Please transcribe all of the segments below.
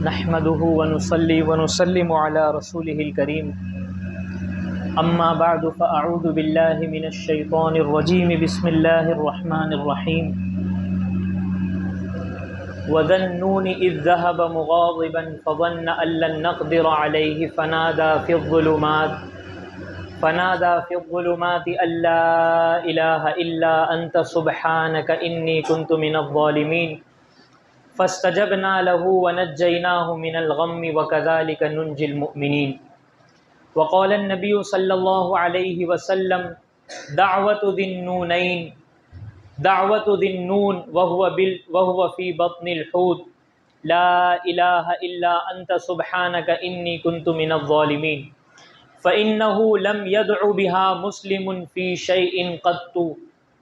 نحمده ونصلي ونسلم على رسوله الكريم اما بعد فاعوذ بالله من الشيطان الرجيم بسم الله الرحمن الرحيم وذا النون إذ ذهب مغاضبا فظن أن لن نقدر عليه فنادى في الظلمات أن لا إله إلا أنت سبحانك إني كنت من الظالمين فاستجبنا له ونجيناه من الغم وكذلك ننجي المؤمنين وقال النبي صلى الله عليه وسلم دعوة ذي النون وهو في بطن الحوت لا إله إلا أنت سبحانك إني كنت من الظالمين فإنه لم يدع بها مسلم في شيء قط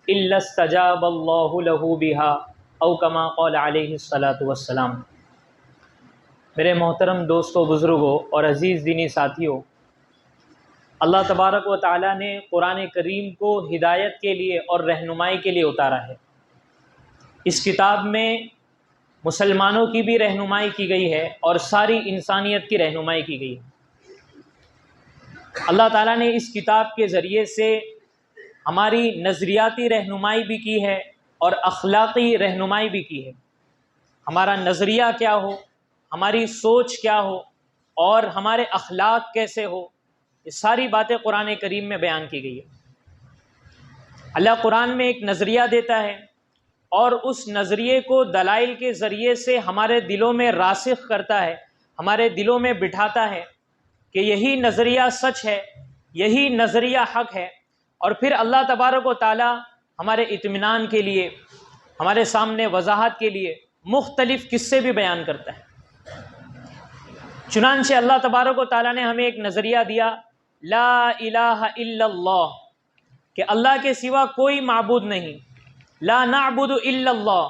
إلا استجاب الله له بها او کما قال علیہ الصلاۃ والسلام۔ میرے محترم دوستوں، بزرگوں اور عزیز دینی ساتھیوں، اللہ تبارک و تعالیٰ نے قرآن کریم کو ہدایت کے لیے اور رہنمائی کے لیے اتارا ہے۔ اس کتاب میں مسلمانوں کی بھی رہنمائی کی گئی ہے اور ساری انسانیت کی رہنمائی کی گئی ہے۔ اللہ تعالیٰ نے اس کتاب کے ذریعے سے ہماری نظریاتی رہنمائی بھی کی ہے اور اخلاقی رہنمائی بھی کی ہے۔ ہمارا نظریہ کیا ہو، ہماری سوچ کیا ہو اور ہمارے اخلاق کیسے ہو، یہ ساری باتیں قرآن کریم میں بیان کی گئی ہے۔ اللہ قرآن میں ایک نظریہ دیتا ہے اور اس نظریے کو دلائل کے ذریعے سے ہمارے دلوں میں راسخ کرتا ہے، ہمارے دلوں میں بٹھاتا ہے کہ یہی نظریہ سچ ہے، یہی نظریہ حق ہے، اور پھر اللہ تبارک و تعالیٰ ہمارے اطمینان کے لیے، ہمارے سامنے وضاحت کے لیے مختلف قصے بھی بیان کرتا ہے۔ چنانچہ اللہ تبارک و تعالیٰ نے ہمیں ایک نظریہ دیا، لا الہ الا اللہ، کہ اللہ کے سوا کوئی معبود نہیں، لا نعبد الا اللہ،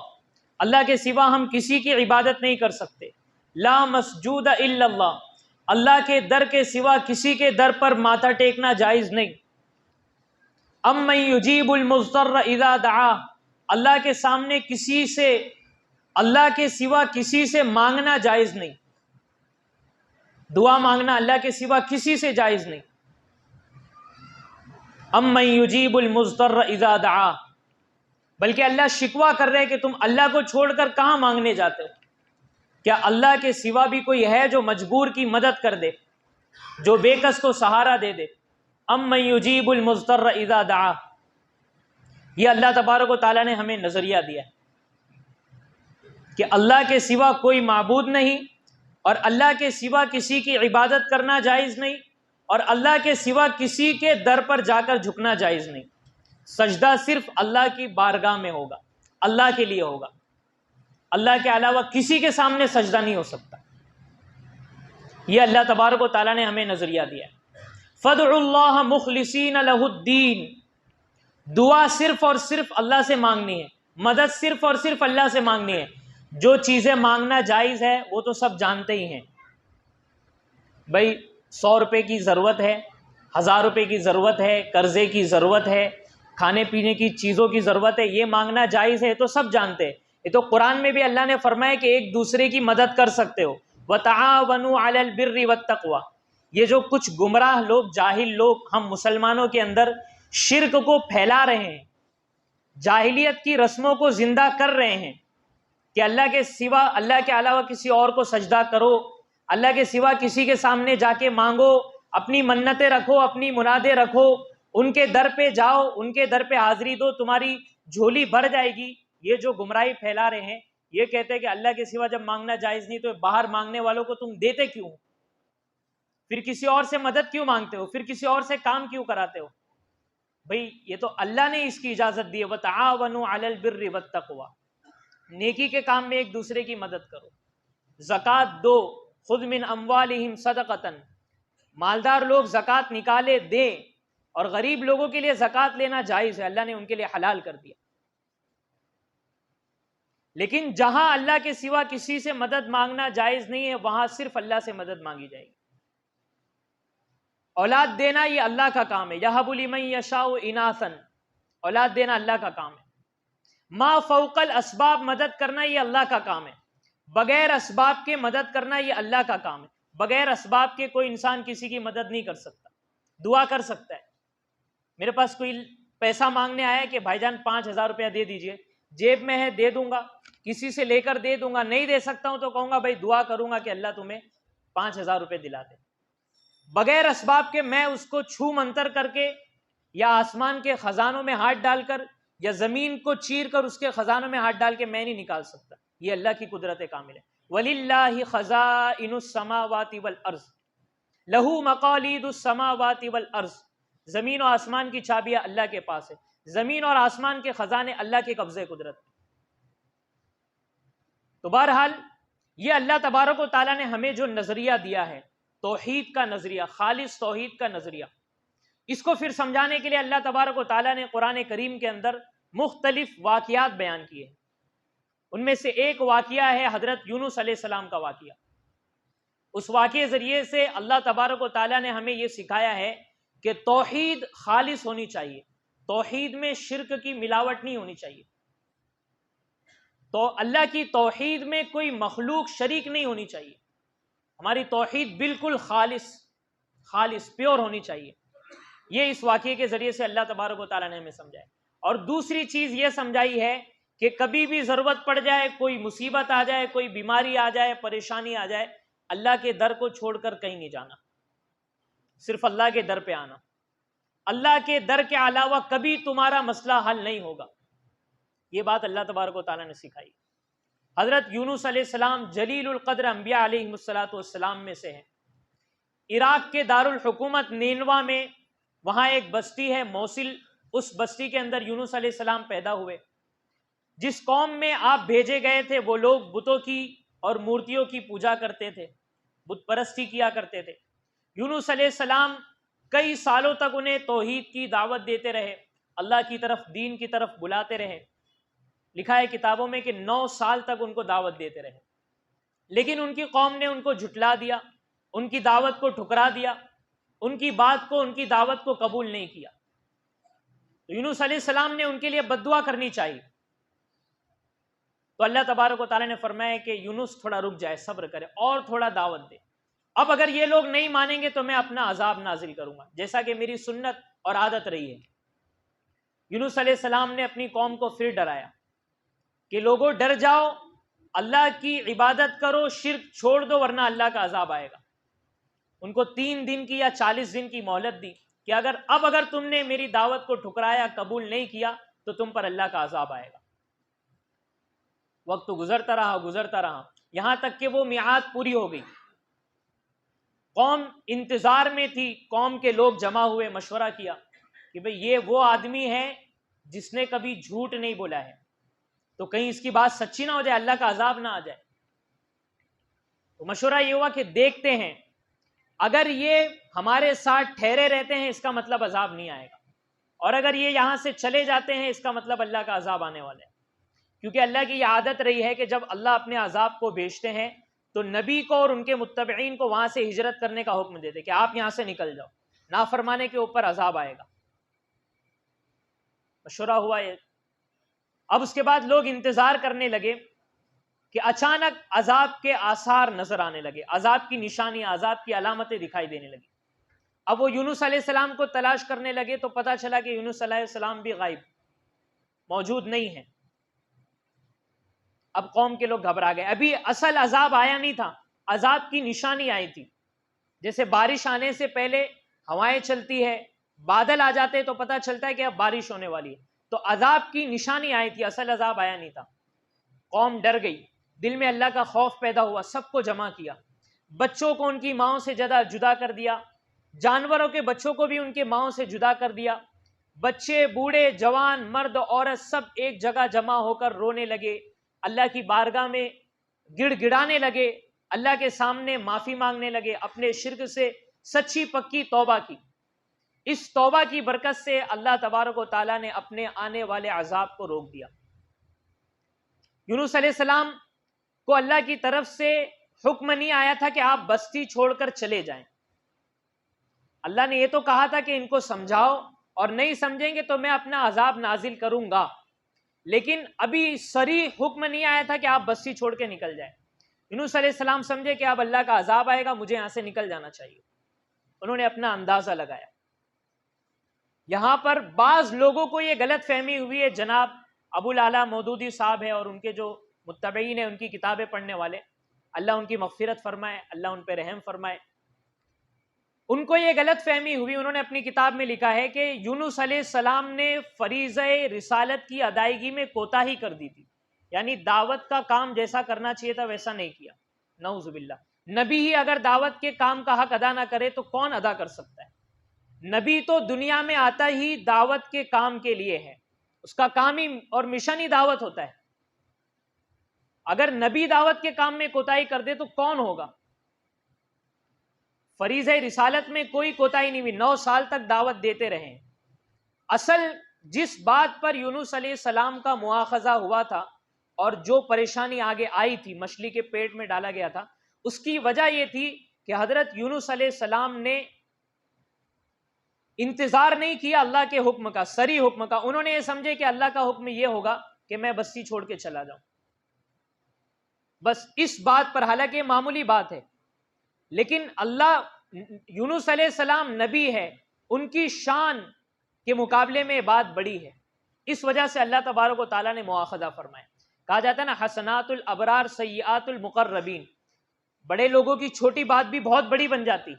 اللہ کے سوا ہم کسی کی عبادت نہیں کر سکتے، لا مسجود الا اللہ، اللہ کے در کے سوا کسی کے در پر ماتھا ٹیکنا جائز نہیں، امن یجیب المضطر اذا دعا، اللہ کے سامنے کسی سے، اللہ کے سوا کسی سے مانگنا جائز نہیں، دعا مانگنا اللہ کے سوا کسی سے جائز نہیں، امن یجیب المضطر اذا دعا، بلکہ اللہ شکوہ کر رہے کہ تم اللہ کو چھوڑ کر کہاں مانگنے جاتے ہو؟ کیا اللہ کے سوا بھی کوئی ہے جو مجبور کی مدد کر دے، جو بے کس کو سہارا دے دے؟ امن یجیب المضطر اذا دعا، یہ اللہ تبارک و تعالیٰ نے ہمیں نظریہ دیا ہے کہ اللہ کے سوا کوئی معبود نہیں، اور اللہ کے سوا کسی کی عبادت کرنا جائز نہیں، اور اللہ کے سوا کسی کے در پر جا کر جھکنا جائز نہیں۔ سجدہ صرف اللہ کی بارگاہ میں ہوگا، اللہ کے لیے ہوگا، اللہ کے علاوہ کسی کے سامنے سجدہ نہیں ہو سکتا۔ یہ اللہ تبارک و تعالیٰ نے ہمیں نظریہ دیا ہے۔ فَادْعُوا اللَّهَ مُخْلِصِينَ لَهُ الدِّينَ، دعا صرف اور صرف اللہ سے مانگنی ہے، مدد صرف اور صرف اللہ سے مانگنی ہے۔ جو چیزیں مانگنا جائز ہے وہ تو سب جانتے ہی ہیں، بھائی 100 روپے کی ضرورت ہے، 1000 روپے کی ضرورت ہے، قرضے کی ضرورت ہے، کھانے پینے کی چیزوں کی ضرورت ہے، یہ مانگنا جائز ہے، تو سب جانتے ہیں۔ یہ تو قرآن میں بھی اللہ نے فرمایا کہ ایک دوسرے کی مدد کر سکتے ہو، وَتَعَاوَنُوا عَلَى الْبِرِّ وَالتَّقْوَى۔ یہ جو کچھ گمراہ لوگ، جاہل لوگ ہم مسلمانوں کے اندر شرک کو پھیلا رہے ہیں، جاہلیت کی رسموں کو زندہ کر رہے ہیں کہ اللہ کے سوا، اللہ کے علاوہ کسی اور کو سجدہ کرو، اللہ کے سوا کسی کے سامنے جا کے مانگو، اپنی منتیں رکھو، اپنی منادیں رکھو، ان کے در پہ جاؤ، ان کے در پہ حاضری دو، تمہاری جھولی بھر جائے گی۔ یہ جو گمراہی پھیلا رہے ہیں، یہ کہتے ہیں کہ اللہ کے سوا جب مانگنا جائز نہیں تو باہر مانگنے والوں کو تم دیتے کیوں؟ پھر کسی اور سے مدد کیوں مانگتے ہو؟ پھر کسی اور سے کام کیوں کراتے ہو؟ بھئی یہ تو اللہ نے اس کی اجازت دی ہے، وَتَعَاوَنُوا عَلَى الْبِرِّ وَالتَّقْوَى، نیکی کے کام میں ایک دوسرے کی مدد کرو۔ زکوٰۃ دو، خُذْ مِنْ أَمْوَالِهِمْ صَدَقَةً، مالدار لوگ زکوٰۃ نکالے دیں، اور غریب لوگوں کے لیے زکوٰۃ لینا جائز ہے، اللہ نے ان کے لیے حلال کر دیا۔ لیکن جہاں اللہ کے سوا کسی سے مدد مانگنا جائز نہیں ہے، وہاں صرف اللہ سے مدد مانگی جائے گی۔ اولاد دینا یہ اللہ کا کام ہے، یہب لمن یشاء اناثا، اولاد دینا اللہ کا کام ہے۔ ما فوق الاسباب، مدد کرنا یہ اللہ کا کام ہے۔ بغیر اسباب کے مدد کرنا یہ اللہ کا کام ہے. بغیر اسباب کے کوئی انسان کسی کی مدد نہیں کر سکتا. دعا کر سکتا ہے. میرے پاس کوئی پیسہ مانگنے آیا کہ بھائی جان 5,000 روپیہ دے دیجئے، جیب میں ہے دے دوں گا، کسی سے لے کر دے دوں گا، نہیں دے سکتا ہوں تو کہوں گا بھائی دعا کروں گا کہ اللہ تمہیں 5,000 روپے دلا دے. بغیر اسباب کے میں اس کو چھو منتر کر کے یا آسمان کے خزانوں میں ہاتھ ڈال کر یا زمین کو چیر کر اس کے خزانوں میں ہاتھ ڈال کے میں نہیں نکال سکتا. یہ اللہ کی قدرت کامل ہے. وَلِلَّهِ خَزَائِنُ السَّمَاوَاتِ وَالْأَرْضِ لَهُ مَقَالِيدُ السَّمَاوَاتِ وَالْأَرْضِ. زمین و آسمان کی چابیاں اللہ کے پاس ہے. زمین اور آسمان کے خزانے اللہ کے قبضے قدرت. تو بہرحال یہ اللہ تبارک و تعالیٰ نے ہمیں جو نظریہ دیا ہے، توحید کا نظریہ، خالص توحید کا نظریہ، اس کو پھر سمجھانے کے لیے اللہ تبارک و تعالیٰ نے قرآن کریم کے اندر مختلف واقعات بیان کیے ہیں. ان میں سے ایک واقعہ ہے حضرت یونس علیہ السلام کا واقعہ. اس واقعے ذریعے سے اللہ تبارک و تعالیٰ نے ہمیں یہ سکھایا ہے کہ توحید خالص ہونی چاہیے. توحید میں شرک کی ملاوٹ نہیں ہونی چاہیے. تو اللہ کی توحید میں کوئی مخلوق شریک نہیں ہونی چاہیے. ہماری توحید بالکل خالص پیور ہونی چاہیے. یہ اس واقعے کے ذریعے سے اللہ تبارک و تعالیٰ نے ہمیں سمجھایا. اور دوسری چیز یہ سمجھائی ہے کہ کبھی بھی ضرورت پڑ جائے، کوئی مصیبت آ جائے، کوئی بیماری آ جائے، پریشانی آ جائے، اللہ کے در کو چھوڑ کر کہیں نہیں جانا، صرف اللہ کے در پہ آنا. اللہ کے در کے علاوہ کبھی تمہارا مسئلہ حل نہیں ہوگا. یہ بات اللہ تبارک و تعالیٰ نے سکھائی. حضرت یونس علیہ السلام جلیل القدر انبیاء علیہ السلام میں سے ہیں. عراق کے دارالحکومت نینوا میں وہاں ایک بستی ہے موصل. اس بستی کے اندر یونس علیہ السلام پیدا ہوئے. جس قوم میں آپ بھیجے گئے تھے وہ لوگ بتوں کی اور مورتیوں کی پوجا کرتے تھے، بت پرستی کیا کرتے تھے. یونس علیہ السلام کئی سالوں تک انہیں توحید کی دعوت دیتے رہے، اللہ کی طرف، دین کی طرف بلاتے رہے. لکھا ہے کتابوں میں کہ 9 سال تک ان کو دعوت دیتے رہے. لیکن ان کی قوم نے ان کو جھٹلا دیا، ان کی دعوت کو ٹھکرا دیا، ان کی بات کو، ان کی دعوت کو قبول نہیں کیا. تو یونس علیہ السلام نے ان کے لیے بد دعا کرنی چاہیے. تو اللہ تبارک و تعالیٰ نے فرمایا کہ یونس تھوڑا رک جائے، صبر کرے اور تھوڑا دعوت دے. اب اگر یہ لوگ نہیں مانیں گے تو میں اپنا عذاب نازل کروں گا، جیسا کہ میری سنت اور عادت رہی ہے. یونس علیہ السلام نے اپنی قوم کو پھر ڈرایا کہ لوگوں ڈر جاؤ، اللہ کی عبادت کرو، شرک چھوڑ دو ورنہ اللہ کا عذاب آئے گا. ان کو 3 دن کی یا 40 دن کی مہلت دی کہ اگر تم نے میری دعوت کو ٹھکرایا، قبول نہیں کیا تو تم پر اللہ کا عذاب آئے گا. وقت گزرتا رہا یہاں تک کہ وہ میعاد پوری ہو گئی. قوم انتظار میں تھی. قوم کے لوگ جمع ہوئے، مشورہ کیا کہ بھئی یہ وہ آدمی ہے جس نے کبھی جھوٹ نہیں بولا ہے، تو کہیں اس کی بات سچی نہ ہو جائے، اللہ کا عذاب نہ آ جائے. تو مشورہ یہ ہوا کہ دیکھتے ہیں، اگر یہ ہمارے ساتھ ٹھہرے رہتے ہیں اس کا مطلب عذاب نہیں آئے گا، اور اگر یہ یہاں سے چلے جاتے ہیں اس کا مطلب اللہ کا عذاب آنے والا ہے. کیونکہ اللہ کی یہ عادت رہی ہے کہ جب اللہ اپنے عذاب کو بھیجتے ہیں تو نبی کو اور ان کے متبعین کو وہاں سے ہجرت کرنے کا حکم دیتے کہ آپ یہاں سے نکل جاؤ، نافرمانے کے اوپر عذاب آئے گا. مشورہ ہوا یہ. اب اس کے بعد لوگ انتظار کرنے لگے کہ اچانک عذاب کے آثار نظر آنے لگے، عذاب کی نشانیاں، عذاب کی علامتیں دکھائی دینے لگی. اب وہ یونس علیہ السلام کو تلاش کرنے لگے تو پتہ چلا کہ یونس علیہ السلام بھی غائب، موجود نہیں ہیں. اب قوم کے لوگ گھبرا گئے. ابھی اصل عذاب آیا نہیں تھا، عذاب کی نشانی آئی تھی. جیسے بارش آنے سے پہلے ہوائیں چلتی ہے، بادل آ جاتے تو پتہ چلتا ہے کہ اب بارش ہونے والی ہے. تو عذاب کی نشانی آئی تھی، اصل عذاب آیا نہیں تھا. قوم ڈر گئی، دل میں اللہ کا خوف پیدا ہوا. سب کو جمع کیا، بچوں کو ان کی ماؤں سے جدا کر دیا، جانوروں کے بچوں کو بھی ان کے ماؤں سے جدا کر دیا. بچے، بوڑھے، جوان، مرد، عورت سب ایک جگہ جمع ہو کر رونے لگے، اللہ کی بارگاہ میں گڑ گڑانے لگے، اللہ کے سامنے معافی مانگنے لگے، اپنے شرک سے سچی پکی توبہ کی. اس توبہ کی برکت سے اللہ تبارک و تعالیٰ نے اپنے آنے والے عذاب کو روک دیا. یونس علیہ السلام کو اللہ کی طرف سے حکم نہیں آیا تھا کہ آپ بستی چھوڑ کر چلے جائیں. اللہ نے یہ تو کہا تھا کہ ان کو سمجھاؤ اور نہیں سمجھیں گے تو میں اپنا عذاب نازل کروں گا. لیکن ابھی صریح حکم نہیں آیا تھا کہ آپ بستی چھوڑ کے نکل جائیں. یونس علیہ السلام سمجھے کہ اب اللہ کا عذاب آئے گا، مجھے یہاں سے نکل جانا چاہیے. انہوں نے اپنا اندازہ لگایا. یہاں پر بعض لوگوں کو یہ غلط فہمی ہوئی ہے، جناب ابو الاعلیٰ مودودی صاحب ہے اور ان کے جو متبعین ہیں، ان کی کتابیں پڑھنے والے، اللہ ان کی مغفرت فرمائے، اللہ ان پہ رحم فرمائے. ان کو یہ غلط فہمی ہوئی، انہوں نے اپنی کتاب میں لکھا ہے کہ یونس علیہ السلام نے فریضہ رسالت کی ادائیگی میں کوتاہی کر دی تھی، یعنی دعوت کا کام جیسا کرنا چاہیے تھا ویسا نہیں کیا. نعوذ باللہ. نبی ہی اگر دعوت کے کام کا حق ادا نہ کرے تو کون ادا کر سکتا ہے؟ نبی تو دنیا میں آتا ہی دعوت کے کام کے لیے ہے، اس کا کام ہی اور مشن ہی دعوت ہوتا ہے. اگر نبی دعوت کے کام میں کوتاہی کر دے تو کون ہوگا؟ فریضہ رسالت میں کوئی کوتاہی نہیں ہوئی، 9 سال تک دعوت دیتے رہے. اصل جس بات پر یونس علیہ السلام کا مواخذہ ہوا تھا اور جو پریشانی آگے آئی تھی، مچھلی کے پیٹ میں ڈالا گیا تھا، اس کی وجہ یہ تھی کہ حضرت یونس علیہ السلام نے انتظار نہیں کیا اللہ کے حکم کا، سری حکم کا. انہوں نے یہ سمجھے کہ اللہ کا حکم یہ ہوگا کہ میں بستی چھوڑ کے چلا جاؤں، بس اس بات پر، حالانکہ معمولی بات ہے، لیکن اللہ، یونس علیہ السلام نبی ہے، ان کی شان کے مقابلے میں بات بڑی ہے، اس وجہ سے اللہ تبارک و تعالیٰ نے مواخذہ فرمایا. کہا جاتا ہے نا حسنات الابرار سیئات المقربین، بڑے لوگوں کی چھوٹی بات بھی بہت بڑی بن جاتی.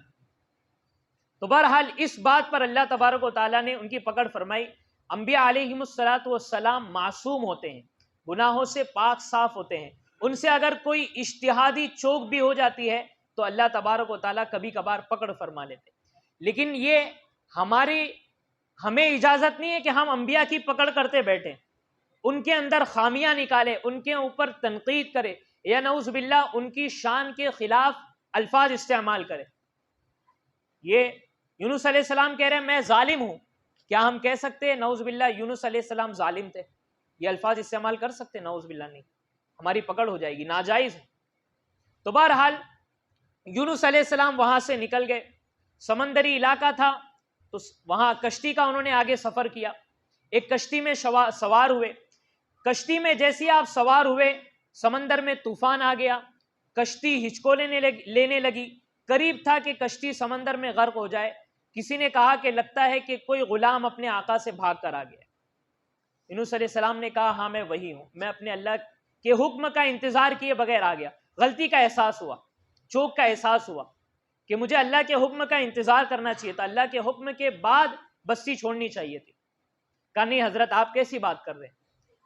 تو بہرحال اس بات پر اللہ تبارک و تعالیٰ نے ان کی پکڑ فرمائی. انبیاء علیہم السلام معصوم ہوتے ہیں، گناہوں سے پاک صاف ہوتے ہیں، ان سے اگر کوئی اجتہادی چوک بھی ہو جاتی ہے تو اللہ تبارک و تعالیٰ کبھی کبھار پکڑ فرما لیتے. لیکن یہ ہمیں اجازت نہیں ہے کہ ہم انبیاء کی پکڑ کرتے بیٹھیں، ان کے اندر خامیاں نکالے، ان کے اوپر تنقید کرے، یا نعوذ باللہ ان کی شان کے خلاف الفاظ استعمال کرے. یہ یونس علیہ السلام کہہ رہے ہیں میں ظالم ہوں، کیا ہم کہہ سکتے ہیں نعوذ باللہ یونس علیہ السلام ظالم تھے؟ یہ الفاظ استعمال کر سکتے؟ نعوذ باللہ نہیں، ہماری پکڑ ہو جائے گی، ناجائز ہے. تو بہرحال یونس علیہ السلام وہاں سے نکل گئے، سمندری علاقہ تھا تو وہاں کشتی کا انہوں نے آگے سفر کیا. ایک کشتی میں سوار ہوئے. کشتی میں جیسے آپ سوار ہوئے، سمندر میں طوفان آ گیا، کشتی ہچکو لینے لگی، قریب تھا کہ کشتی سمندر میں غرق ہو جائے. کسی نے کہا کہ لگتا ہے کہ کوئی غلام اپنے آقا سے بھاگ کر آ گیا. یونس علیہ السلام نے کہا ہاں میں وہی ہوں، میں اپنے اللہ کے حکم کا انتظار کیے بغیر آ گیا. غلطی کا احساس ہوا، چوک کا احساس ہوا کہ مجھے اللہ کے حکم کا انتظار کرنا چاہیے تھا، اللہ کے حکم کے بعد بستی چھوڑنی چاہیے تھی. کہا نہیں حضرت آپ کیسی بات کر رہے ہیں؟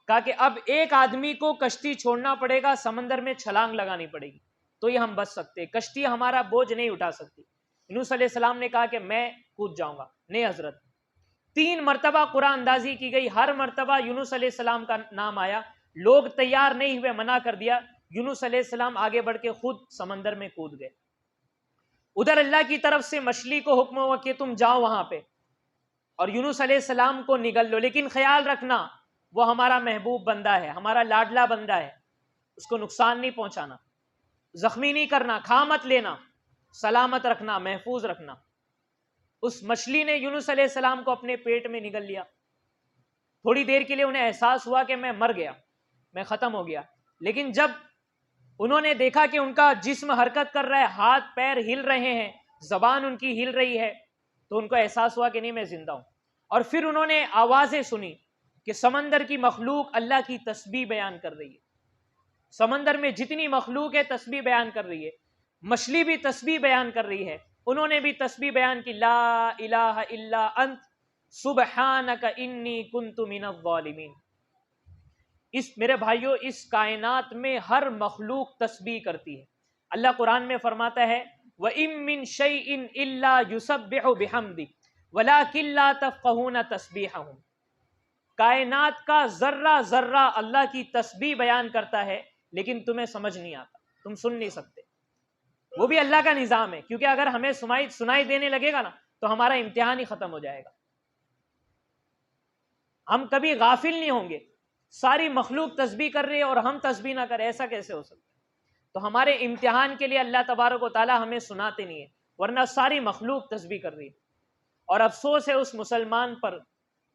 کہا کہ اب ایک آدمی کو کشتی چھوڑنا پڑے گا، سمندر میں چھلانگ لگانی پڑے گی تو یہ ہم بچ سکتے، کشتی ہمارا بوجھ نہیں اٹھا سکتی. یونس علیہ السلام نے کہا کہ میں کود جاؤں گا. نہیں حضرت. 3 مرتبہ قرآن اندازی کی گئی، ہر مرتبہ یونس علیہ السلام کا نام آیا، لوگ تیار نہیں ہوئے، منع کر دیا. یونس علیہ السلام آگے بڑھ کے خود سمندر میں کود گئے. ادھر اللہ کی طرف سے مچھلی کو حکم ہوا کہ تم جاؤ وہاں پہ اور یونس علیہ السلام کو نگل لو، لیکن خیال رکھنا وہ ہمارا محبوب بندہ ہے، ہمارا لاڈلا بندہ ہے، اس کو نقصان نہیں پہنچانا، زخمی نہیں کرنا، کھا مت لینا، سلامت رکھنا، محفوظ رکھنا. اس مچھلی نے یونس علیہ السلام کو اپنے پیٹ میں نگل لیا. تھوڑی دیر کے لیے انہیں احساس ہوا کہ میں مر گیا، میں ختم ہو گیا. لیکن جب انہوں نے دیکھا کہ ان کا جسم حرکت کر رہا ہے، ہاتھ پیر ہل رہے ہیں، زبان ان کی ہل رہی ہے، تو ان کو احساس ہوا کہ نہیں میں زندہ ہوں. اور پھر انہوں نے آوازیں سنی کہ سمندر کی مخلوق اللہ کی تسبیح بیان کر رہی ہے. سمندر میں جتنی مخلوق ہے تسبیح بیان کر رہی ہے، مچھلی بھی تسبیح بیان کر رہی ہے. انہوں نے بھی تسبیح بیان کی، لا الہ الا انت سبحانک انی کنت من الظالمین. میرے بھائیوں اس کائنات میں ہر مخلوق تسبیح کرتی ہے. اللہ قرآن میں فرماتا ہے وَإِن مِّن شَيْءٍ إِلَّا يُسَبِّحُ بِحَمْدِهِ وَلَٰكِن لَّا تَفْقَهُونَ تَسْبِيحَهُمْ. کائنات کا ذرہ ذرہ اللہ کی تسبیح بیان کرتا ہے، لیکن تمہیں سمجھ نہیں آتا، تم سن نہیں سکتے. وہ بھی اللہ کا نظام ہے، کیونکہ اگر ہمیں سنائی دینے لگے گا نا تو ہمارا امتحان ہی ختم ہو جائے گا. ہم کبھی غافل نہیں ہوں گے. ساری مخلوق تسبیح کر رہی ہے اور ہم تسبیح نہ کریں، ایسا کیسے ہو سکتا ہے؟ تو ہمارے امتحان کے لیے اللہ تبارک و تعالی ہمیں سناتے نہیں ہے، ورنہ ساری مخلوق تسبیح کر رہی ہے. اور افسوس ہے اس مسلمان پر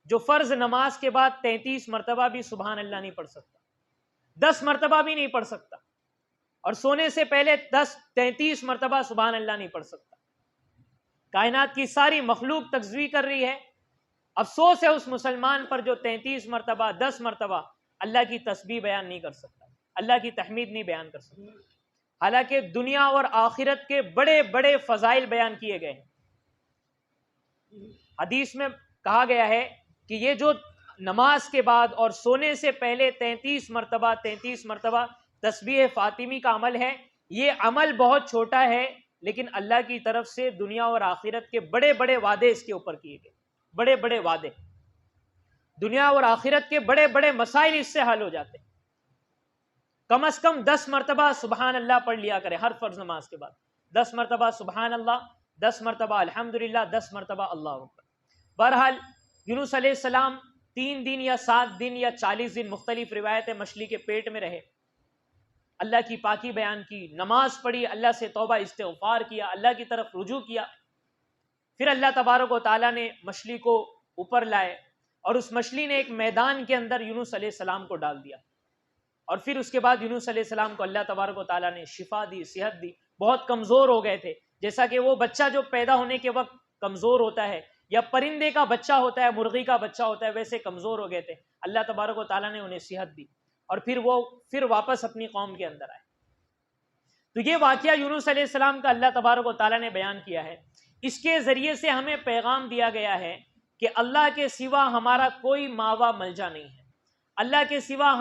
جو فرض نماز کے بعد 33 مرتبہ بھی سبحان اللہ نہیں پڑھ سکتا، 10 مرتبہ بھی نہیں پڑھ سکتا. اور سونے سے پہلے 33 مرتبہ سبحان اللہ نہیں پڑھ سکتا. کائنات کی ساری مخلوق تسبیح کر رہی ہے، افسوس ہے اس مسلمان پر جو 33 مرتبہ 10 مرتبہ اللہ کی تسبیح بیان نہیں کر سکتا، اللہ کی تحمید نہیں بیان کر سکتا. حالانکہ دنیا اور آخرت کے بڑے بڑے فضائل بیان کیے گئے ہیں. حدیث میں کہا گیا ہے کہ یہ جو نماز کے بعد اور سونے سے پہلے 33 مرتبہ تسبیح فاطمی کا عمل ہے، یہ عمل بہت چھوٹا ہے لیکن اللہ کی طرف سے دنیا اور آخرت کے بڑے بڑے وعدے اس کے اوپر کیے گئے. بڑے بڑے وعدے، دنیا اور آخرت کے بڑے بڑے مسائل اس سے حل ہو جاتے ہیں. کم از کم 10 مرتبہ سبحان اللہ پڑھ لیا کرے ہر فرض نماز کے بعد. 10 مرتبہ سبحان اللہ، 10 مرتبہ الحمدللہ، 10 مرتبہ اللہ اکبر. بہرحال یونس علیہ السلام 3 دن یا 7 دن یا 40 دن، مختلف روایتیں، مچھلی کے پیٹ میں رہے. اللہ کی پاکی بیان کی، نماز پڑھی، اللہ سے توبہ استغفار کیا، اللہ کی طرف رجوع کیا. پھر اللہ تبارک و تعالیٰ نے مچھلی کو اوپر لائے اور اس مچھلی نے ایک میدان کے اندر یونس علیہ السلام کو ڈال دیا. اور پھر اس کے بعد یونس علیہ السلام کو اللہ تبارک و تعالیٰ نے شفا دی، صحت دی. بہت کمزور ہو گئے تھے، جیسا کہ وہ بچہ جو پیدا ہونے کے وقت کمزور ہوتا ہے یا پرندے کا بچہ ہوتا ہے، مرغی کا بچہ ہوتا ہے، ویسے کمزور ہو گئے تھے. اللہ تبارک و تعالیٰ نے انہیں صحت دی اور پھر وہ واپس اپنی قوم کے اندر آئے. تو یہ واقعہ یونس علیہ السلام کا اللہ تبارک و تعالیٰ نے بیان کیا ہے. اس کے ذریعے سے ہمیں پیغام دیا گیا ہے کہ اللہ کے سوا ہمارا کوئی ماوا ملجا نہیں ہے، اللہ کے سوا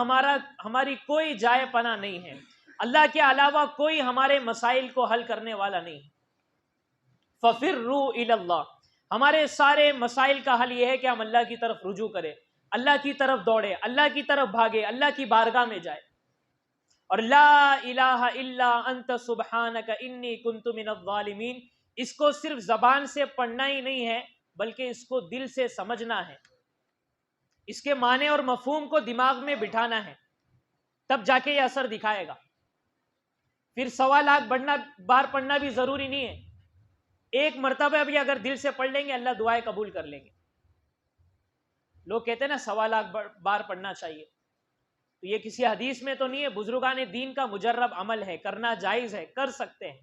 ہماری کوئی جائے پناہ نہیں ہے، اللہ کے علاوہ کوئی ہمارے مسائل کو حل کرنے والا نہیں. فَفِرُّوا إِلَى اللَّهِ، ہمارے سارے مسائل کا حل یہ ہے کہ ہم اللہ کی طرف رجوع کریں، اللہ کی طرف دوڑے، اللہ کی طرف بھاگے، اللہ کی بارگاہ میں جائے. اور لا الہ الا انت سبحانک انی کنت من الظالمین، اس کو صرف زبان سے پڑھنا ہی نہیں ہے بلکہ اس کو دل سے سمجھنا ہے، اس کے معنی اور مفہوم کو دماغ میں بٹھانا ہے، تب جا کے یہ اثر دکھائے گا. پھر 1.25 لاکھ بار پڑھنا بھی ضروری نہیں ہے، ایک مرتبہ بھی اگر دل سے پڑھ لیں گے اللہ دعائیں قبول کر لیں گے. لوگ کہتے ہیں نا 1.25 لاکھ بار پڑھنا چاہیے، تو یہ کسی حدیث میں تو نہیں ہے، بزرگان دین کا مجرب عمل ہے، کرنا جائز ہے، کر سکتے ہیں.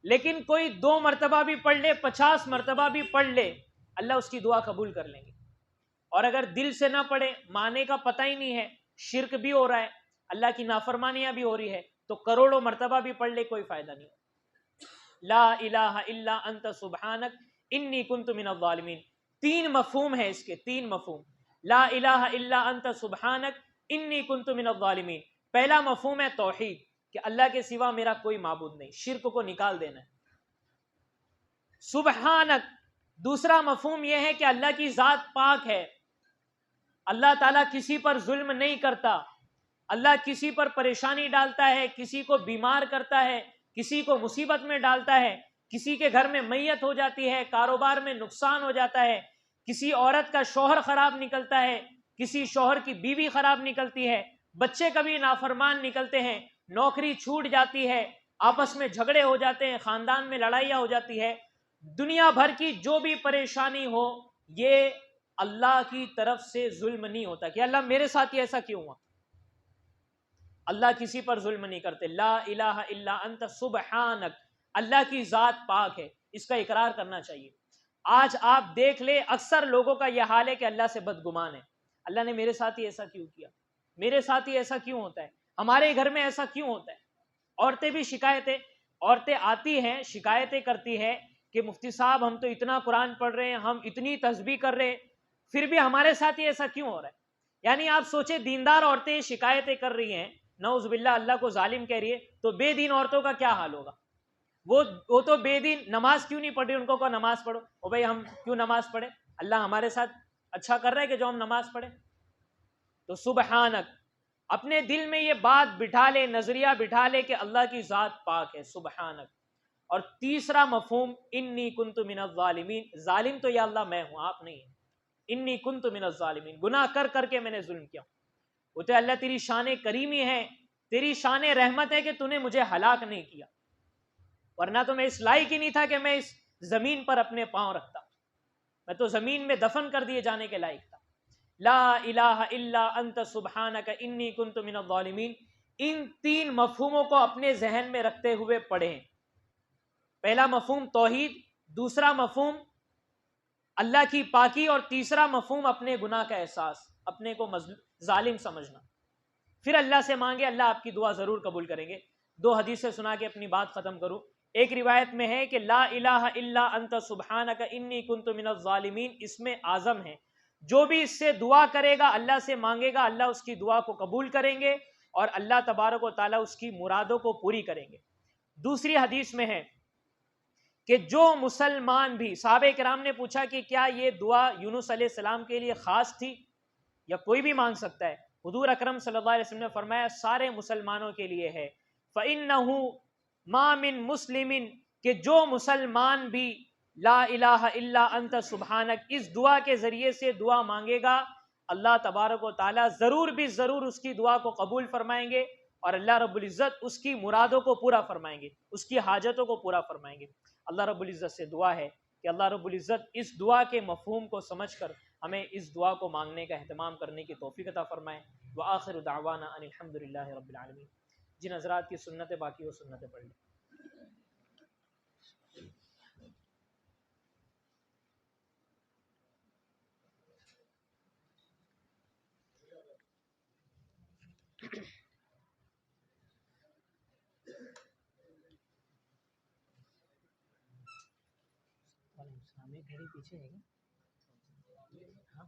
لیکن کوئی 2 مرتبہ بھی پڑھ لے، 50 مرتبہ بھی پڑھ لے، اللہ اس کی دعا قبول کر لیں گے. اور اگر دل سے نہ پڑھے، معنی کا پتہ ہی نہیں ہے، شرک بھی ہو رہا ہے، اللہ کی نافرمانیاں بھی ہو رہی ہے، تو کروڑوں مرتبہ بھی پڑھ لے کوئی فائدہ نہیں. لا الہ الا انت سبحانک انی کنت من الظالمین. 3 مفہوم ہے اس کے، 3 مفہوم. لا الہ الا انت سبحانک انی کنت من الظالمین. پہلا مفہوم ہے توحید، کہ اللہ کے سوا میرا کوئی معبود نہیں، شرک کو نکال دینا ہے. سبحانک، دوسرا مفہوم یہ ہے کہ اللہ کی ذات پاک ہے، اللہ تعالیٰ کسی پر ظلم نہیں کرتا، اللہ کسی پر پریشانی ڈالتا ہے، کسی کو بیمار کرتا ہے، کسی کو مصیبت میں ڈالتا ہے، کسی کے گھر میں میت ہو جاتی ہے، کاروبار میں نقصان ہو جاتا ہے، کسی عورت کا شوہر خراب نکلتا ہے، کسی شوہر کی بیوی خراب نکلتی ہے، بچے کبھی نافرمان نکلتے ہیں، نوکری چھوٹ جاتی ہے، آپس میں جھگڑے ہو جاتے ہیں، خاندان میں لڑائیاں ہو جاتی ہے. دنیا بھر کی جو بھی پریشانی ہو، یہ اللہ کی طرف سے ظلم نہیں ہوتا کہ اللہ میرے ساتھ ہی ایسا کیوں ہوا. اللہ کسی پر ظلم نہیں کرتے. لا الہ الا انت سبحانک، اللہ کی ذات پاک ہے، اس کا اقرار کرنا چاہیے. آج آپ دیکھ لیں اکثر لوگوں کا یہ حال ہے کہ اللہ سے بدگمان ہے، اللہ نے میرے ساتھ ہی ایسا کیوں کیا، میرے ساتھ ہی ایسا کیوں ہوتا ہے، ہمارے گھر میں ایسا کیوں ہوتا ہے. عورتیں بھی عورتیں آتی ہیں، شکایتیں کرتی ہیں کہ مفتی صاحب ہم تو اتنا قرآن پڑھ رہے ہیں، ہم اتنی تسبیح کر رہے ہیں، پھر بھی ہمارے ساتھ ہی ایسا کیوں ہو رہا ہے. یعنی آپ سوچیں دیندار عورتیں شکایتیں کر رہی ہیں، نعوذ باللہ اللہ کو ظالم کہہ رہی ہے، تو بے دین عورتوں کا کیا حال ہوگا. وہ تو بے دین نماز کیوں نہیں پڑھ رہی، ان کو نماز پڑھو. او بھائی ہم کیوں نماز پڑھیں، اللہ ہمارے ساتھ اچھا کر رہا ہے کہ جو ہم نماز پڑھیں. تو سبحانک، اپنے دل میں یہ بات بٹھا لے، نظریہ بٹھا لے کہ اللہ کی ذات پاک ہے، سبحانک. اور تیسرا مفہوم انی کنت من الظالمین، ظالم تو یا اللہ میں ہوں، آپ نہیں ہیں. انی کنت من الظالمین، گناہ کر کر کے میں نے ظلم کیا. وہ تو اللہ تیری شان کریمی ہے، تیری شان رحمت ہے کہ تو نے مجھے ہلاک نہیں کیا، ورنہ تو میں اس لائق ہی نہیں تھا کہ میں اس زمین پر اپنے پاؤں رکھتا، میں تو زمین میں دفن کر دیے جانے کے لائق تھا. لا الہ الا انت سبحانک انی کنت من الظالمین. ان تین مفہوموں کو اپنے ذہن میں رکھتے ہوئے پڑھیں۔ پہلا مفہوم توحید، دوسرا مفہوم اللہ کی پاکی، اور تیسرا مفہوم اپنے گناہ کا احساس، اپنے کو ظالم سمجھنا۔ پھر اللہ سے مانگے، اللہ آپ کی دعا ضرور قبول کریں گے۔ دو حدیثیں سنا کے اپنی بات ختم کروں۔ ایک روایت میں ہے کہ لا الہ الا انت سبحانک انی کنت من الظالمین، اس میں اعظم ہے۔ جو بھی اس سے دعا کرے گا، اللہ سے مانگے گا، اللہ اس کی دعا کو قبول کریں گے اور اللہ تبارک و تعالیٰ اس کی مرادوں کو پوری کریں گے۔ دوسری حدیث میں ہے کہ جو مسلمان بھی، صحابہ کرام نے پوچھا کہ کیا یہ دعا یونس علیہ السلام کے لیے خاص تھی یا کوئی بھی مانگ سکتا ہے؟ حضور اکرم صلی اللہ علیہ وسلم نے فرمایا سارے مسلمانوں کے لیے ہے۔ فَإِنَّهُ مَا مِن مُسْلِمٍ، کہ جو مسلمان بھی لا الہ الا انت سبحانک اس دعا کے ذریعے سے دعا مانگے گا، اللہ تبارک و تعالیٰ ضرور بھی ضرور اس کی دعا کو قبول فرمائیں گے، اور اللہ رب العزت اس کی مرادوں کو پورا فرمائیں گے، اس کی حاجتوں کو پورا فرمائیں گے۔ اللہ رب العزت سے دعا ہے کہ اللہ رب العزت اس دعا کے مفہوم کو سمجھ کر ہمیں اس دعا کو مانگنے کا اہتمام کرنے کی توفیق عطا فرمائے۔ وآخر دعوانا ان الحمدللہ رب العالمین۔ جن حضرات کی سنتیں باقی وہ سنتیں پڑھ لیں۔ گھڑی پیچھے ہے کیا؟ ہاں